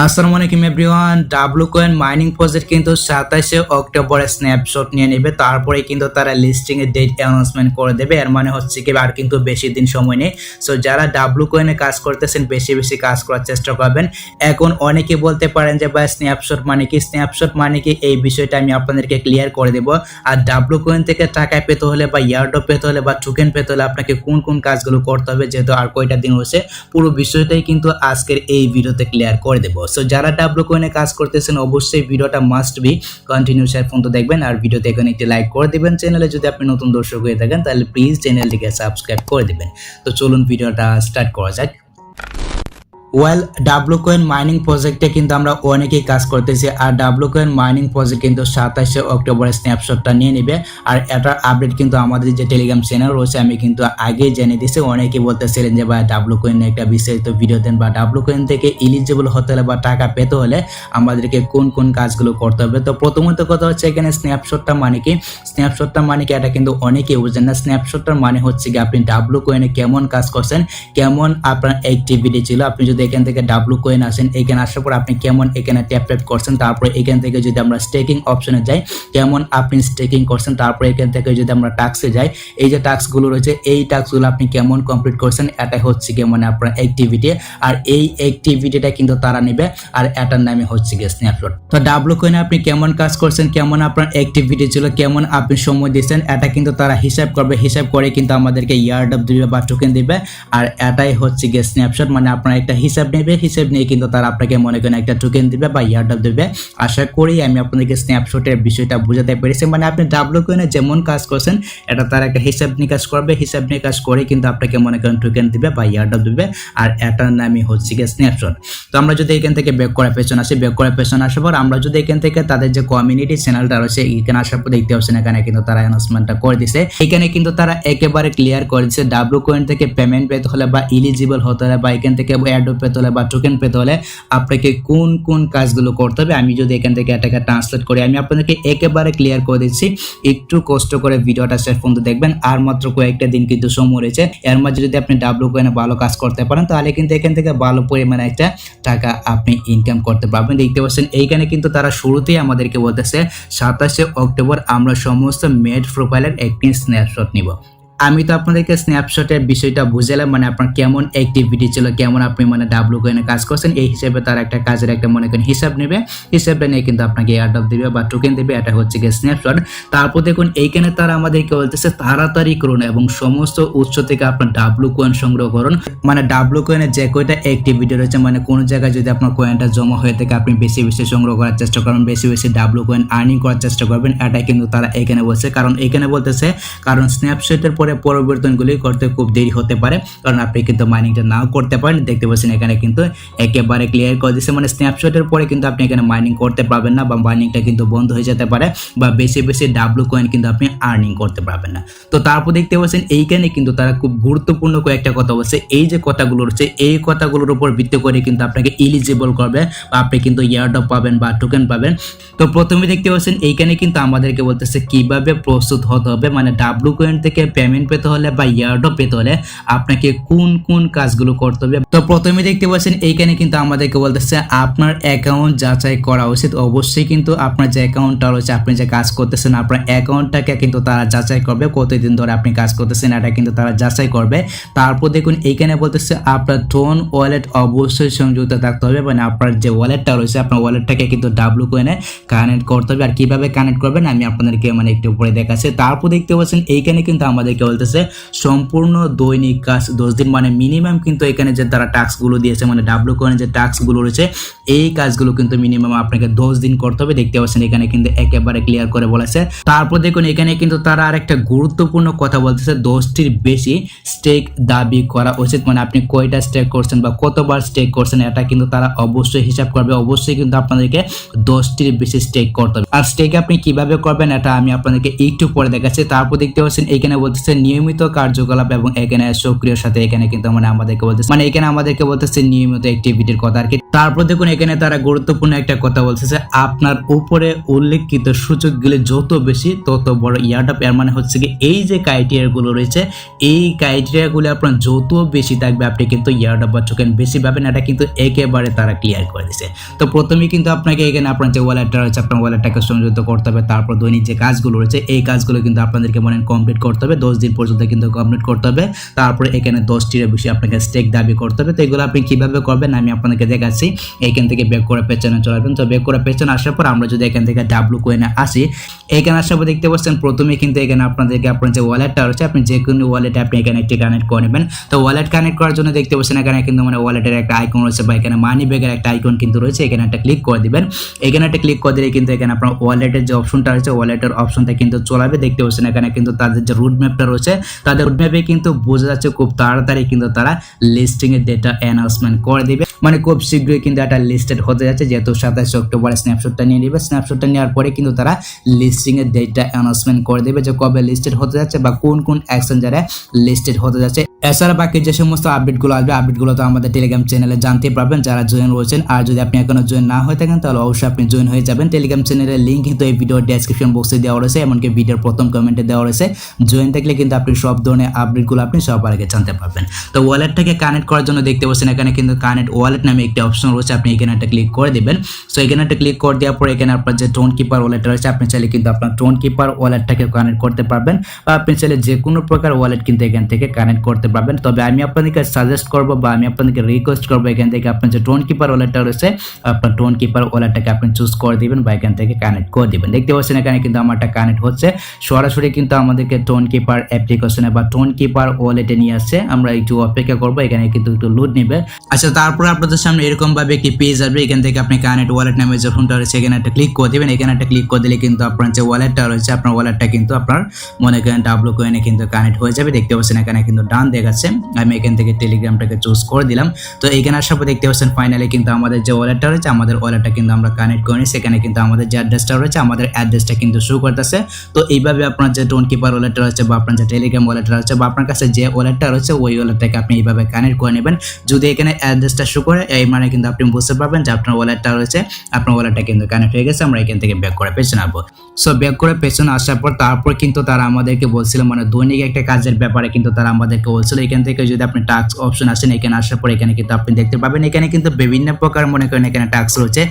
আসসালামু আলাইকুম everyone. W coin mining project কিন্তু 27 অক্টোবর স্ন্যাপশট নিয়ে নেবে, তারপরে কিন্তু তারা লিস্টিং এর ডেট অ্যানাউন্সমেন্ট করে দেবে। এর মানে হচ্ছে কি আর কিন্তু বেশি দিন সময় নেই। সো যারা ডাব্লু কয়েনে কাজ করতেছেন বেশি বেশি কাজ করার চেষ্টা করবেন। এখন অনেকে বলতে পারেন যে ভাই স্ন্যাপশট মানে কি, স্ন্যাপশট মানে কি, এই বিষয়টা আমি আপনাদেরকে ক্লিয়ার করে দেব। আর ডাব্লু কয়েন থেকে টাকা পেতে হলে বা ইয়ারড্রপ পেতে হলে বা টোকেন পেতে হলে আপনাকে কোন কোন কাজগুলো করতে হবে, যেহেতু আর কয়টা দিন রয়েছে, পুরো বিষয়টাই কিন্তু আজকের এই ভিডিওতে ক্লিয়ার করে দেব। সো যারা ডাব্লু কয়েনে কাজ করতেছেন অবশ্যই ভিডিওটা মাস্ট বি কন্টিনিউ শেয়ার পর্যন্ত দেখবেন, আর ভিডিওতে এখানে একটি লাইক করে দিবেন। চ্যানেলে যদি আপনি নতুন দর্শক হয়ে থাকেন তাহলে প্লিজ চ্যানেলটিকে সাবস্ক্রাইব করে দিবেন। তো চলুন ভিডিওটা স্টার্ট করা যাক। ওয়েল, ডাব্লু কয়েন মাইনিং প্রজেক্টে কিন্তু আমরা অনেকেই কাজ করতেছি, আর ডাব্লু কয়েন মাইনিং প্রজেক্ট কিন্তু 27 অক্টোবরে স্ন্যাপশটটা নিয়ে নেবে। আর এটার আপডেট কিন্তু আমাদের যে টেলিগ্রাম চ্যানেল রয়েছে আমি কিন্তু আগেই জেনে দিয়েছি। অনেকেই বলতেছিলেন যে ভাই ডাব্লু কয়েনের একটা বিস্তারিত ভিডিও দেন, বা ডাব্লু কয়েন থেকে এলিজিবল হতে হলে বা টাকা পেতে হলে আমাদেরকে কোন কোন কাজগুলো করতে হবে। তো প্রথমত কথা হচ্ছে এখানে স্ন্যাপশটটা মানে কি, স্ন্যাপশটটা মানে কি এটা কিন্তু অনেকেই বুঝেন না। স্ন্যাপশটটার মানে হচ্ছে কি আপনি ডাব্লু কয়েনে কেমন কাজ করছেন, কেমন আপনার অ্যাক্টিভিটি ছিল। আপনি যদি এখান থেকে ডাব্লু কয়েন আসেন, এখানে আসার পর আপনি কেমন এখানে ট্যাপ করছেন, তারপরে এখান থেকে যদি আমরা স্টেকিং অপশনে যাই কেমন আপনি স্টেকিং করছেন, তারপরে এখান থেকে যদি আমরা টাস্কে যাই, এই যে টাস্কগুলো রয়েছে এই টাস্কগুলো আপনি কেমন কমপ্লিট করছেন, এটা হচ্ছে কি মানে আপনার অ্যাক্টিভিটি। আর এই অ্যাক্টিভিটিটা কিন্তু তারা নেবে, আর এটার নামে হচ্ছে গিয়ে স্ন্যাপশট। তো ডাব্লু কয়েনে আপনি কেমন কাজ করছেন, কেমন আপনার অ্যাক্টিভিটি ছিল, কেমন আপনি সময় দিয়েছেন, এটা কিন্তু তারা হিসাব করবে। হিসাব করে কিন্তু আমাদেরকে ইয়ারড্রপ দিবে বা টোকেন দিবে, আর এটাই হচ্ছে গিয়ে স্ন্যাপশট। মানে আপনার একটা হিসাব নেবে, হিসাব নিয়ে কিন্তু তারা আপনাকে মনে করেন একটা টোকেন দিবে বা ইয়ারড্রপ দিবে। আশা করি আমি আপনাদেরকে স্ন্যাপশটের বিষয়টা বোঝাতে পেরেছি। মানে আপনি ডাব্লু কয়েনে যেমন কাজ করছেন এটা তারা একটা হিসাব নিকাশ করবে, হিসাব নিকাশ করে কিন্তু আপনাকে মনে করেন টোকেন দিবে বা ইয়ারড্রপ দিবে, আর এটার নামই হচ্ছে গিয়ে স্ন্যাপশট। তো আমরা যদি এখান থেকে ব্যাক করার পেছনে আসি, ব্যাক করার পেছনে আসার পর আমরা যদি এখান থেকে তাদের যে কমিউনিটি চ্যানেলটা রয়েছে এখানে আসার পর দেখতে পাচ্ছেন এখানে কিন্তু তারা অ্যানাউন্সমেন্টটা করে দিছে। এখানে কিন্তু তারা একেবারে ক্লিয়ার করে দিচ্ছে ডাব্লু কয়েন থেকে পেমেন্ট পেতে হলে বা এলিজিবল হতে হলে বা এখান থেকে ইয়ারড্রপ পেতে হলে বা টোকেন পেতে হলে আপনাকে কোন কোন কাজগুলো করতে হবে। আমি যদি এখান থেকে এটাকে ট্রান্সলেট করি, আমি আপনাদেরকে একেবারে ক্লিয়ার করে দিচ্ছি। একটু কষ্ট করে ভিডিওটা শেষ পর্যন্ত দেখবেন, আর মাত্র কয়েকটা দিন কিন্তু সময় রয়েছে। এর মাঝে যদি আপনি ডাব্লু কয়েনে ভালো কাজ করতে পারেন তাহলে কিন্তু এখান থেকে ভালো পরিমাণে একটা টাকা আপনি ইনকাম করতে পারবেন। দেখতে পাচ্ছেন এইখানে কিন্তু তারা শুরুতেই আমাদেরকে বলতেছে 27 অক্টোবর আমরা সমস্ত মেড প্রোফাইলের একটি স্ন্যাপশট নিব। আমি তো আপনাদেরকে স্ন্যাপশটের বিষয়টা বুঝালাম, মানে আপনার কেমন অ্যাক্টিভিটি ছিল, কেমন আপনি মানে ডাব্লু কয়েনে কাজ করছেন, এই হিসেবে তার একটা কাজের একটা মনে করেন হিসাব নেবে। হিসাবটা নিয়ে কিন্তু আপনাকে এয়ারড্রপ দিবে বা টোকেন দিবে, এটা হচ্ছে গিয়ে স্ন্যাপশট। তারপর দেখুন এইখানে তারা আমাদেরকে বলতেছে তাড়াতাড়ি করুন এবং সমস্ত উৎস থেকে আপনার ডাব্লু কয়েন সংগ্রহ করুন। মানে ডাব্লু কয়েনের যে কয়টা অ্যাক্টিভিটি রয়েছে, মানে কোন জায়গায় যদি আপনার কয়েনটা জমা হয়ে থাকে আপনি বেশি বেশি সংগ্রহ করার চেষ্টা করবেন, বেশি বেশি ডাব্লু কয়েন আর্নিং করার চেষ্টা করবেন, এটা কিন্তু তারা এখানে বলছে। কারণ এখানে বলতেছে কারণ স্ন্যাপশটের পরে পরিবর্তনগুলি করতে খুব দেরি হতে পারে, কারণ আপনি কিন্তু মাইনিংটা নাও করতে পারেন। দেখতে পাচ্ছেন এখানে কিন্তু একেবারে ক্লিয়ার করে দিচ্ছে, মানে স্ন্যাপশটের পরে কিন্তু আপনি এখানে মাইনিং করতে পারবেন না, বা মাইনিংটা কিন্তু বন্ধ হয়ে যেতে পারে, বা বেশি বেশি ডাব্লু কয়েন কিন্তু আপনি আর্নিং করতে পারবেন না। তো তারপর দেখতে পাচ্ছেন এইখানে কিন্তু তারা খুব গুরুত্বপূর্ণ কয়েকটা কথা বলছে। এই যে কথাগুলো রয়েছে এই কথাগুলোর উপর ভিত্তি করে কিন্তু আপনাকে এলিজিবল করবে, বা আপনি কিন্তু ইয়ারড্রপ পাবেন বা টোকেন পাবেন। তো প্রথমে দেখতে পাচ্ছেন এইখানে কিন্তু আমাদেরকে বলতেছে কিভাবে প্রস্তুত হতে হবে, মানে ডাব্লু কয়েন থেকে পেমেন্ট পেতে হলে বা ইয়ারড্রপ পেতে হলে আপনাকে কোন কোন কাজগুলো করতে হবে। তো প্রথমে দেখতে পাচ্ছেন এইখানে কিন্তু আমাদেরকে বলতেছে আপনার অ্যাকাউন্ট যাচাই করা উচিত। অবশ্যই কিন্তু আপনার যে অ্যাকাউন্টটা রয়েছে, আপনি যে কাজ করতেছেন আপনার অ্যাকাউন্টটাকে কিন্তু তারা যাচাই করবে, কতদিন ধরে আপনি কাজ করতেছেন এটা কিন্তু তারা যাচাই করবে। তারপর দেখুন এইখানে বলতেছে আপনার টোন ওয়ালেট অবশ্যই সংযুক্ত থাকতে হবে, মানে আপনার যে ওয়ালেটটা রয়েছে আপনার ওয়ালেটটাকে কিন্তু ডাব্লু কয়েনে কানেক্ট করতে হবে। আর কিভাবে কানেক্ট করবেন আমি আপনাদেরকে মানে একটু উপরে দেখাচ্ছি। তারপর দেখতে পাচ্ছেন এইখানে কিন্তু আমাদেরকে বলতেছে সম্পূর্ণ দৈনিক কাজ 10 দিন, মানে মিনিমাম কিন্তু এখানে যে তারা টাস্কগুলো দিয়েছে, মানে ডাব্লু কয়েনে যে টাস্কগুলো রয়েছে এই কাজগুলো কিন্তু মিনিমাম আপনাকে 10 দিন করতে হবে। দেখতে পাচ্ছেন এখানে কিন্তু একেবারে ক্লিয়ার করে বলেছে। তারপর দেখুন এখানে কিন্তু তারা আরেকটা গুরুত্বপূর্ণ কথা বলতেছে 10টির বেশি স্টেক দাবি করা উচিত, মানে আপনি কয়টা স্টেক করছেন বা কতবার স্টেক করছেন এটা কিন্তু তারা অবশ্যই হিসাব করবে। অবশ্যই কিন্তু আপনাদেরকে 10টির বেশি স্টেক করতে হবে। আর স্টেক আপনি কিভাবে করবেন এটা আমি আপনাদেরকে একটু পরে দেখাচ্ছি। তারপর দেখতে পাচ্ছেন এখানে বলতেছে নিয়মিত কার্যকলাপ এবং এখানে সক্রিয় সাথে এখানে কিন্তু আমাদেরকে বলতেছে এখানে আমাদেরকে বলতেছে নিয়মিত অ্যাক্টিভিটির কথা আর কি। তারপর দেখুন এখানে তারা গুরুত্বপূর্ণ একটা কথা বলতেছে, আপনার উপরে উল্লেখিত সূচকগুলি যত বেশি তত বড় ইয়ারডপ। এর মানে হচ্ছে কি এই যে ক্রাইটেরিয়াগুলো রয়েছে এই ক্রাইটেরিয়াগুলো আপনার যত বেশি থাকবে আপনি কিন্তু ইয়ারডপ বা টোকেন বেশি পাবেন, এটা কিন্তু একেবারে তারা ক্লিয়ার করে দিয়েছে। তো প্রথমেই কিন্তু আপনাকে এখানে আপনার যে ওয়ালেটটা রয়েছে আপনার ওয়ালেটটাকে সংযুক্ত করতে হবে, তারপর দৈনিক যে কাজগুলো রয়েছে এই কাজগুলো কিন্তু আপনাদেরকে কমপ্লিট করতে হবে, 10 দিন পর্যন্ত কিন্তু কমপ্লিট করতে হবে। তারপরে এখানে 10টির বেশি আপনাকে স্টেক দাবি করতে হবে। তো এগুলো আপনি কিভাবে করবেন আমি আপনাদেরকে দেখাচ্ছি। এখান থেকে ব্যাক করে পেছনে চলে আসবেন। তো ব্যাক করে পেছনে আসার পর আমরা যদি এখান থেকে ডাব্লু কয়েনে আসি, এখানে আসার পর দেখতে পাচ্ছেন প্রথমে কিন্তু এখানে আপনাদেরকে আপনার যে ওয়ালেটটা রয়েছে আপনি যে কোনো ওয়ালেটে আপনি এখানে একটি কানেক্ট করে নেবেন। তো ওয়ালেট কানেক্ট করার জন্য দেখতে পাচ্ছেন এখানে কিন্তু ওয়ালেটের একটা আইকন রয়েছে বা এখানে মানি ব্যাগের একটা আইকন কিন্তু রয়েছে, এখানে একটা ক্লিক করে দিবেন। এখানে একটা ক্লিক করে দিলে কিন্তু এখানে আপনার ওয়ালেটের যে অপশনটা রয়েছে ওয়ালেটের অপশনটা কিন্তু চলাবে। দেখতে পাচ্ছেন এখানে কিন্তু তাদের যে রুট ম্যাপটা রয়েছে তাদের রুট ম্যাপে কিন্তু বোঝা যাচ্ছে খুব তাড়াতাড়ি কিন্তু তারা লিস্টিং এর ডেটা অ্যানাউন্সমেন্ট করে দিবে, খুব শীঘ্রই কিন্তু এটা লিস্টেড হতে যাচ্ছে। যেহেতু 27 অক্টোবর স্ন্যাপশটটা নিয়ে নেবে, স্ন্যাপশটটা নেওয়ার পরে কিন্তু তারা লিস্টিং এর ডেটা অ্যানাউন্সমেন্ট করে দেবে যে কবে লিস্টেড হতে যাচ্ছে বা কোন কোন এক্সচেঞ্জারে লিস্টেড হতে যাচ্ছে। এছাড়া বাকি যে সমস্ত আপডেটগুলো আসবে আপডেটগুলো তো আমাদের টেলিগ্রাম চ্যানেলে জানতে পারবেন যারা জয়েন রয়েছেন। আর যদি আপনি এখনো জয়েন না হয়ে থাকেন তাহলে অবশ্যই আপনি জয়েন হয়ে যাবেন। টেলিগ্রাম চ্যানেলের লিঙ্ক কিন্তু এই ভিডিওর ডেসক্রিপশন বক্সে দেওয়া রয়েছে, এমনকি ভিডিওর প্রথম কমেন্টে দেওয়া রয়েছে। জয়েন থাকলে কিন্তু আপনি সব ধরনের আপডেটগুলো আপনি সবার আগে জানতে পারবেন। তো ওয়ালেটটাকে কানেক্ট করার জন্য দেখতে পাচ্ছেন এখানে কিন্তু কানেক্ট ওয়ালেট নামে একটি অপশন রয়েছে, আপনি এখানে একটা ক্লিক করে দিবেন। সো এখানে একটা ক্লিক করে দেওয়ার পর এখানে আপনার যে টোন কিপার ওয়ালেট রয়েছে আপনি চাইলে কিন্তু আপনার টোন কিপার ওয়ালেটটাকে কানেক্ট করতে পারবেন বা আপনি চাইলে যে কোনো প্রকার ওয়ালেট কিন্তু এখান থেকে কানেক্ট করতে পারবেন। তবে আমি আপনাদেরকে সাজেস্ট করব বা আমি আপনাদেরকে রিকোয়েস্ট করব এখান থেকে আপনার যে টোন কিপার ওয়ালেটটা রয়েছে আপনার টোন কিপার ওয়ালেটটাকে আপনি চুজ করে দিবেন বা এখান থেকে কানেক্ট করে দিবেন। দেখতে পাচ্ছেন এখানে কিন্তু আমারটা কানেক্ট হচ্ছে সরাসরি কিন্তু আমাদেরকে টোন কিপার অ্যাপ্লিকেশনে বা টোন কিপার ওয়ালেটে নিয়ে আসছে। আমরা একটু অপেক্ষা করব, এখানে কিন্তু একটু লোড নেবে। আচ্ছা, তারপরে আপনাদের সামনে এরকম ভাবে একটি পেজ আসবে, এখান থেকে আপনি কানেক্ট ওয়ালেট নামে যে ফোনটা রয়েছে এখানে একটা ক্লিক করে দিবেন। এখানে একটা ক্লিক করে দিলে কিন্তু আপনার যে ওয়ালেটটা রয়েছে আপনার ওয়ালেটটা কিন্তু আপনার মনে করেন ডাব্লু কয়েনে কিন্তু কানেক্ট হয়ে যাবে। দেখতে পাচ্ছেন এখানে কিন্তু ডান দেখাচ্ছে, আমি এখান থেকে টেলিগ্রামটাকে চুজ করে দিলাম। তো এখানে আসার পর দেখতে পাচ্ছেন ফাইনালি কিন্তু আমাদের যে ওয়ালেটটা রয়েছে আমাদের ওয়ালেটটা কিন্তু আমরা কানেক্ট করে নিয়েছি। সেখানে কিন্তু আমাদের যে অ্যাড্রেসটা রয়েছে আমাদের অ্যাড্রেসটা কিন্তু শো করতেছে। তো এইভাবে আপনার যে টোন কিপার ওয়ালেটটা রয়েছে বা আপনার যে টেলিগ্রাম ওয়ালেটটা রয়েছে বা আপনার কাছে যে ওয়ালেটটা রয়েছে ওই ওয়ালেটটাকে আপনি এইভাবে কানেক্ট করে নেবেন। যদি এখানে অ্যাড্রেসটা শো করে এই মানে কিন্তু আপনি বুঝতে পারবেন যে আপনার ওয়ালেটটা রয়েছে আপনার ওয়ালেটটা কিন্তু কানেক্ট হয়ে গেছে। আমরা এখান থেকে ব্যাক করে পেছনে আসবো। সো ব্যাক করে পেছনে আসার পর তারপর কিন্তু তারা আমাদেরকে বলছিল দৈনিক একটা কাজের ব্যাপারে কিন্তু তারা আমাদেরকে বলছিল এখান থেকে যদি আপনি টাস্ক অপশন আসেন এখানে আসার পর এখানে কিন্তু আপনি দেখতে পাবেন এখানে কিন্তু বিভিন্ন প্রকার মনে করেন এখানে টাস্ক রয়েছে।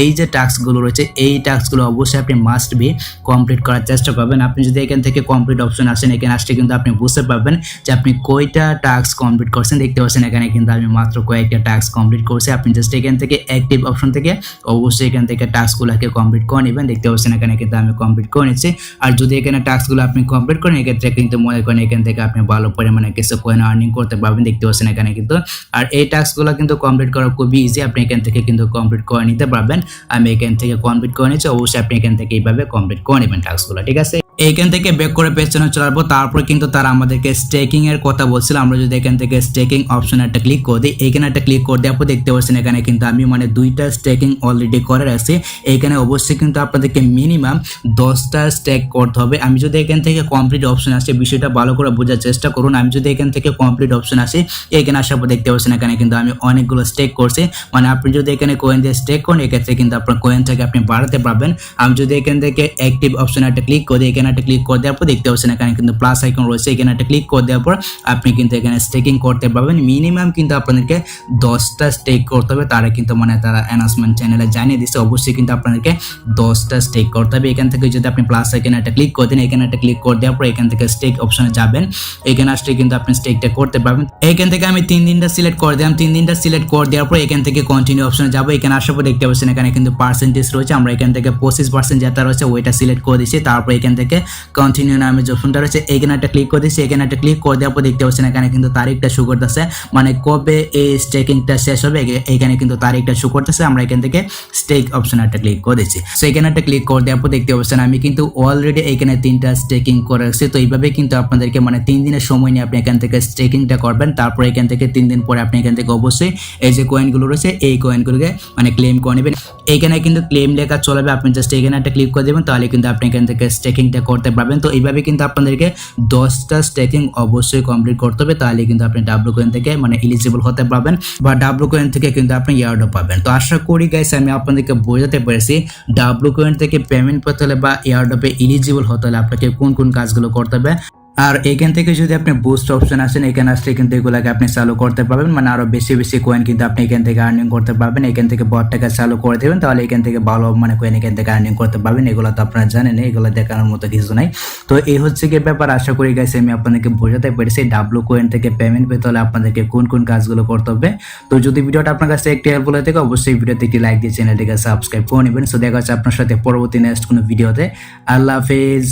এই যে টাস্কগুলো রয়েছে এই টাস্কগুলো অবশ্যই আপনি মাস্ট বি কমপ্লিট করার চেষ্টা করবেন। আপনি যদি এখান থেকে কমপ্লিট অপশন আসেন এখানে আসলে কিন্তু আপনি বুঝতে পারবেন যে আপনি কয়টা টাস্ক কমপ্লিট করছেন। দেখতে পাচ্ছেন এখানে কিন্তু আমি মাত্র কয়েকটা টাস্ক কমপ্লিট করছি। আপনি জাস্ট এখান থেকে অ্যাক্টিভ অপশন থেকে অবশ্যই এখান থেকে টাস্কগুলোকে কমপ্লিট করে নেবেন। দেখতে পাচ্ছেন এখানে কিন্তু আমি কমপ্লিট করে নিচ্ছি। আর যদি এখানে টাস্কগুলো আপনি কমপ্লিট করেন এক্ষেত্রে কিন্তু মনে করেন এখান থেকে আপনি ভালো পরিমাণে কিছু কয়েন আর্নিং করতে পারবেন। দেখতে পাচ্ছেন এখানে কিন্তু আর এই টাস্কগুলো কিন্তু কমপ্লিট করা খুবই ইজি, আপনি এখান থেকে কিন্তু কমপ্লিট করে নিতে পারবেন। আমি এখান থেকে কমপ্লিট করে নিচ্ছি, অবশ্যই আপনি এখান থেকে এইভাবে কমপ্লিট করে নেবেন টাস্কগুলো, ঠিক আছে। এইখান থেকে ব্যাক করে পেছনে চলে আসবো। তারপর কিন্তু তারা আমাদেরকে স্টেকিং এর কথা বলছিল। আমরা যদি এখান থেকে স্টেকিং অপশন একটা ক্লিক করে দিই, এখানে একটা ক্লিক করে দেওয়ার পর দেখতে পাচ্ছেন এখানে কিন্তু আমি দুইটা স্টেকিং অলরেডি করে রাখছি। এখানে অবশ্যই কিন্তু আপনাদেরকে মিনিমাম 10টা স্টেক করতে হবে। আমি যদি এখান থেকে কমপ্লিট অপশন আসে বিষয়টা ভালো করে বোঝার চেষ্টা করুন। আমি যদি এখান থেকে কমপ্লিট অপশন আসে এখানে আসার পর দেখতে পাচ্ছেন এখানে কিন্তু আমি অনেকগুলো স্টেক করছি। আপনি যদি এখানে কয়েন দিয়ে স্টেক করেন এক্ষেত্রে কিন্তু আপনার কয়েনটাকে আপনি বাড়াতে পারবেন। আমি যদি এখান থেকে অ্যাক্টিভ অপশন একটা ক্লিক করে এখানে একটা ক্লিক করে দেওয়ার পর দেখতে পাচ্ছেন এখানে কিন্তু প্লাস আইকন রয়েছে, এখানে একটা ক্লিক করে দেওয়ার পর আপনি কিন্তু এখানে স্টেকিং করতে পারবেন। মিনিমাম কিন্তু আপনাদেরকে 10টা স্টেক করতে হবে, তারা কিন্তু তারা অ্যানাউন্সমেন্ট চ্যানেলে জানিয়ে দিচ্ছে। অবশ্যই কিন্তু আপনাদেরকে 10টা স্টেক করতে হবে। এখান থেকে যদি আপনি প্লাস আইকনে একটা ক্লিক করে দেন এখানে একটা ক্লিক করে দেওয়ার পর এখান থেকে স্টেক অপশনে যাবেন, এখানে আসলে কিন্তু আপনি স্টেকটা করতে পারবেন। এখান থেকে আমি 3 দিনটা সিলেক্ট করে দিলাম। 3 দিনটা সিলেক্ট করে দেওয়ার পর এখান থেকে কন্টিনিউ অপশনে যাবো। এখানে আসার পর দেখতে পাচ্ছেন এখানে কিন্তু পার্সেন্টেজ রয়েছে, আমরা এখান থেকে 25% যেটা রয়েছে ওইটা সিলেক্ট করে দিচ্ছি। তারপর এখান থেকে কন্টিনিউ নামে যে অপশনটা রয়েছে এখানে একটা ক্লিক করে দিচ্ছি। এখানে একটা ক্লিক করে দেওয়ার পর দেখতে পাচ্ছেন এখানে কিন্তু তারিখটা শো করতেছে, কবে এই স্টেকিংটা শেষ হবে এখানে কিন্তু তারিখটা শো করতেছে। আমরা এখান থেকে স্টেক অপশন একটা ক্লিক করে দিচ্ছি। সো এখানে একটা ক্লিক করে দেওয়ার পর দেখতে পাচ্ছেন আমি কিন্তু অলরেডি এখানে 3টা স্টেকিং করে রাখছি। তো এইভাবে কিন্তু আপনাদেরকে 3 দিনের সময় নিয়ে আপনি এখান থেকে স্টেকিংটা করবেন। তারপর এখান থেকে 3 দিন পরে আপনি এখান থেকে অবশ্যই এই যে কয়েনগুলো রয়েছে এই কয়েনগুলোকে ক্লেম করে নেবেন। এখানে কিন্তু ক্লেম লেখা চলবে, আপনি জাস্ট এখানে একটা ক্লিক করে দেবেন তাহলে কিন্তু আপনি এখান থেকে স্টেকিংটা করতে পারবেন। তো এইভাবে কিন্তু আপনাদেরকে 10টা স্টেকিং অবশ্যই কমপ্লিট করতে হবে, তাহলে কিন্তু আপনি ডাব্লু কয়েন থেকে মানে এলিজিবল হতে পারবেন বা ডাব্লু কয়েন থেকে কিন্তু আপনি ইয়ারড্রপ পাবেন। তো আশা করি গাইস আমি আপনাদেরকে বোঝাতে পেরেছি ডাব্লু কয়েন থেকে পেমেন্ট পেতে হলে বা ইয়ারড্রপে এলিজিবল হতে হলে আপনাকে কোন কোন কাজগুলো করতে হবে। আর এখান থেকে যদি আপনি বুস্ট অপশন আসেন, এখানে আসলে কিন্তু এগুলাকে আপনি চালু করতে পারবেন, মানে আরো বেশি বেশি কয়েন কিন্তু আপনি এখান থেকে আর্নিং করতে পারবেন। এখান থেকে বটটাকে চালু করে দেবেন, তাহলে এখান থেকে ভালো মানে কয়েন এখান থেকে আর্নিং করতে পারবেন। এগুলো তো আপনারা জানেন, এগুলো দেখানোর মতো কিছু নাই। তো এই হচ্ছে কি ব্যাপার, আশা করি গাইস আমি আপনাদেরকে বোঝাতে পেরেছি ডাব্লু কয়েন থেকে পেমেন্ট পেতে হলে আপনাদেরকে কোন কোন কাজগুলো করতে হবে। তো যদি ভিডিওটা আপনার কাছে একটু হেল্পফুল হয়ে থাকে অবশ্যই ভিডিওতে একটি লাইক দিয়ে চ্যানেলটিকে সাবস্ক্রাইব করে নেবেন। সো দেখা হচ্ছে আপনার সাথে পরবর্তী নেক্সট কোনো ভিডিওতে। আল্লাহ হাফেজ।